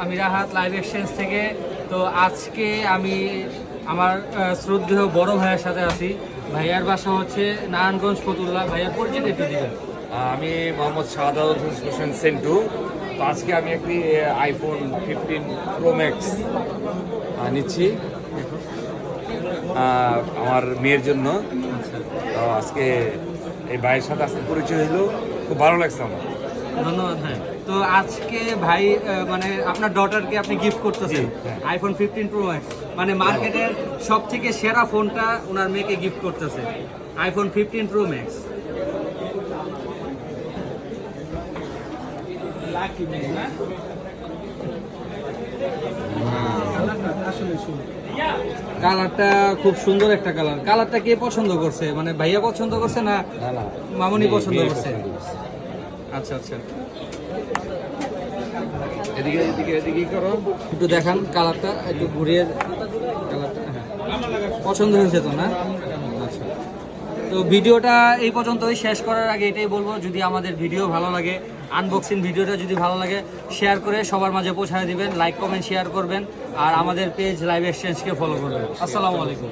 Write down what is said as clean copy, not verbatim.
আমি Rahat live exchange থেকে। তো আজকে আমি আমার শ্রদ্ধেয় বড় ভাইয়ের সাথে আছি। ভাইয়ার বাসা হচ্ছে নারায়ণগঞ্জ ফতুল্লা। ভাইয়ার পরিচিত একটু দিবেন। আমি মোহাম্মদ শাহাদাত হোসেন সেন্টু। তো আজকে আমি একটি আইফোন 15 প্রো ম্যাক্স নিচ্ছি আমার মেয়ের জন্য। তো আজকে এই ভাইয়ের সাথে আজকে পরিচয় হলো, খুব ভালো লাগছে আমার। ধন্যবাদ ভাই। তো আজকে ভাই মানে আপনার ডটারকে আপনি গিফট করতেছেন আইফোন 15 প্রো ম্যাক্স, মানে মার্কেটের সব থেকে সেরা ফোনটা ওনার মেয়েকে গিফট করতেছে, আইফোন 15 প্রো ম্যাক্স। কালারটা খুব সুন্দর একটা কালার। কালারটা কে পছন্দ করছে, মানে ভাইয়া পছন্দ করছে না মামুনি পছন্দ করছে? আচ্ছা আচ্ছা, এদিকে এদিকে এদিকে করো, একটু দেখান কালারটা, একটু ঘুরিয়ে কালারটা। হ্যাঁ, পছন্দ হয়েছে তো না? আচ্ছা, তো ভিডিওটা এই পর্যন্তই। শেষ করার আগে এটাই বলবো, যদি আমাদের ভিডিও ভালো লাগে, আনবক্সিং ভিডিওটা যদি ভালো লাগে, শেয়ার করে সবার মাঝে পৌঁছায় দিবেন, লাইক কমেন্ট শেয়ার করবেন, আর আমাদের পেজ লাইভ এক্সচেঞ্জকে ফলো করবেন। আসসালামু আলাইকুম।